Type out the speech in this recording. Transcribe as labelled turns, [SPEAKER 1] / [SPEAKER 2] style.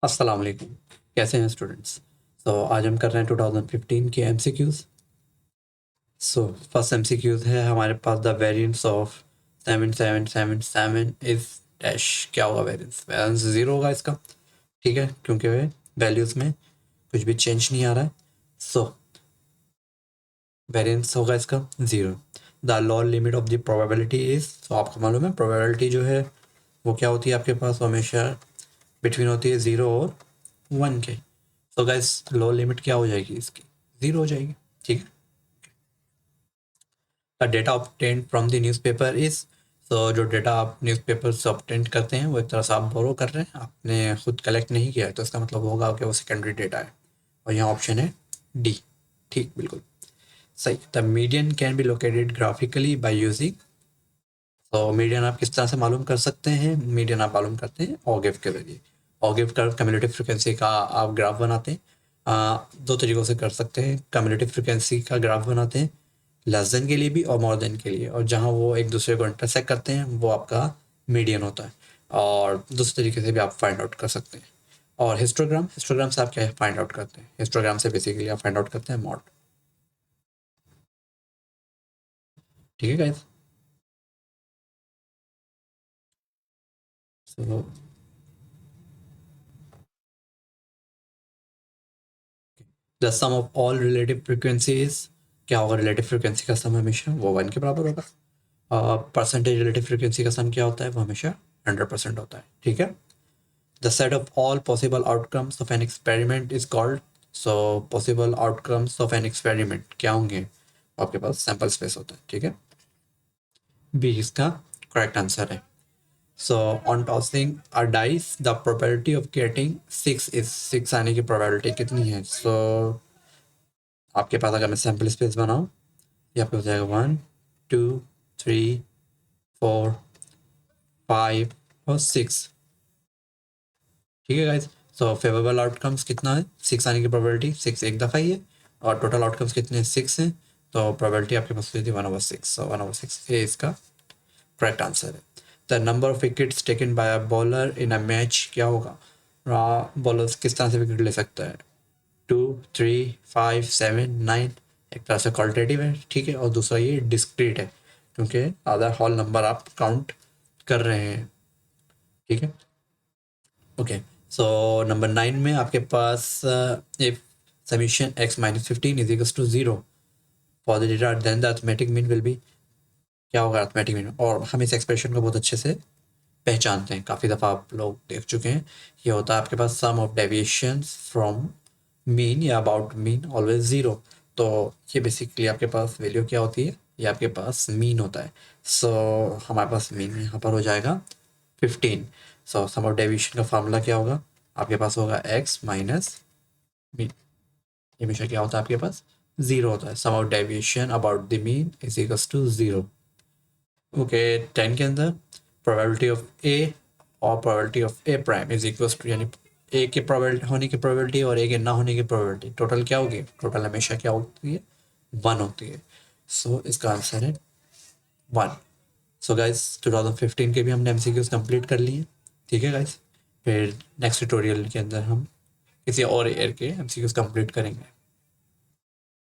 [SPEAKER 1] अस्सलाम वालेकुम। कैसे हैं स्टूडेंट्स? आज हम कर रहे हैं 2015 के एमसीक्यूज। फर्स्ट एमसीक्यूज है हमारे पास, the variance of 7777 is dash. क्या होगा वेरिएंस? वेरिएंस ज़ीरो होगा इसका, ठीक है, क्योंकि वैल्यूज़ में कुछ भी चेंज नहीं आ रहा है। वेरिएंस होगा इसका zero. The lower limit of the probability is, तो आपको मालूम है प्रोबेबिलिटी जो है वो क्या होती है आपके पास, हमेशा बिटवीन होती है 0 और 1 के। तो गाइस लो लिमिट क्या हो जाएगी इसकी? 0 हो जाएगी, ठीक है। The data obtain from the newspaper is, तो जो डेटा आप न्यूज़पेपर से ऑब्टेन करते हैं वो एक तरह से आप बोरो कर रहे हैं, आपने खुद कलेक्ट नहीं किया है, तो इसका मतलब होगा कि वो सेकेंडरी डेटा है। और यहाँ ऑप्शन है डी, ठीक, बिल्कुल सही। The median can be located graphically by using, तो मीडियन आप किस तरह से मालूम कर सकते हैं? मीडियन आप मालूम करते हैं ऑगिव के जरिए। ऑगिव का कम्युलेटिव फ्रिक्वेंसी का आप ग्राफ बनाते हैं। दो तरीक़ों से कर सकते हैं। कम्युलेटिव फ्रिक्वेंसी का ग्राफ बनाते हैं लेस देन के लिए भी और मोर देन के लिए, और जहाँ वो एक दूसरे को इंटरसेक्ट करते हैं वो आपका मीडियन होता है। और दूसरे तरीके से भी आप फाइंड आउट कर सकते हैं। और हिस्टोग्राम, हिस्टोग्राम से आप क्या फाइंड आउट करते हैं? हिस्टोग्राम से बेसिकली आप फाइंड आउट करते हैं मॉड, ठीक है guys. So the sum of all relative frequencies, क्या होगा? रिलेटिव फ्रिक्वेंसी का सम हमेशा वो 1 के बराबर होगा। परसेंटेज रिलेटिव फ्रिक्वेंसी का सम क्या होता है? वो हमेशा 100% होता है, ठीक है। The set of all possible outcomes of an experiment is called, so possible outcomes of an experiment क्या होंगे? आपके पास सैंपल स्पेस होता है, ठीक है। बी इसका करेक्ट आंसर है। So on tossing a dice the probability of getting 6 is, 6 आने की प्रोबेबिलिटी कितनी है? आपके पास अगर मैं सैम्पल स्पेस बनाऊँ, ये आपको हो जाएगा 1 2 3 4 5 और 6, ठीक है गाइज। सो फेवरेबल आउटकम्स कितना है? 6 आने की प्रोबेबिलिटी 6 एक दफ़ा ही है, और टोटल आउटकम्स कितने हैं? 6 हैं, तो प्रोबेबिलिटी आपके पास होती है 1/6। सो 1/6 ये इसका करेक्ट आंसर है। The number of wickets taken by a bowler in a match क्या होगा? बॉलर्स किस तरह से विकेट ले सकता है? 2 3 5 7 9, एक तरह से क्वालिटेटिव है, ठीक है, और दूसरा ये डिस्क्रीट है, क्योंकि आधा होल नंबर आप काउंट कर रहे हैं, ठीक है। ओके, सो नंबर 9 में आपके पास if summation x minus 15 is equals to 0 for the data, then the arithmetic mean will be, क्या होगा अर्थमेटिक मीन? और हम इस एक्सप्रेशन को बहुत अच्छे से पहचानते हैं, काफ़ी दफ़ा आप लोग देख चुके हैं। ये होता है आपके पास सम ऑफ डेविएशंस फ्रॉम मीन या अबाउट मीन ऑलवेज 0। तो ये बेसिकली आपके पास वैल्यू क्या होती है? ये आपके पास मीन होता है। सो हमारे पास मीन यहाँ पर हो जाएगा 15। सो सम ऑफ डेविएशन का फार्मूला क्या होगा? आपके पास होगा x माइनस मीन, ये हमेशा क्या होता है आपके पास? 0 होता है। Sum of deviation about the mean is equals to 0। Okay, 10 के अंदर प्रोबेबिलिटी ऑफ ए और probability of A prime is equals to, यानी ए के प्रोबेबिलिटी होने की प्रोबेबिलिटी और ए के ना होने की प्रोबेबिलिटी, टोटल क्या होगी? टोटल हमेशा क्या होती है? 1 होती है। सो इसका आंसर है 1। सो गाइस 2015 के भी हमने एमसीक्यूज कंप्लीट कर लिए, ठीक है गाइस। फिर नेक्स्ट ट्यूटोरियल के अंदर हम किसी और ईयर के एमसीक्यूज कंप्लीट करेंगे।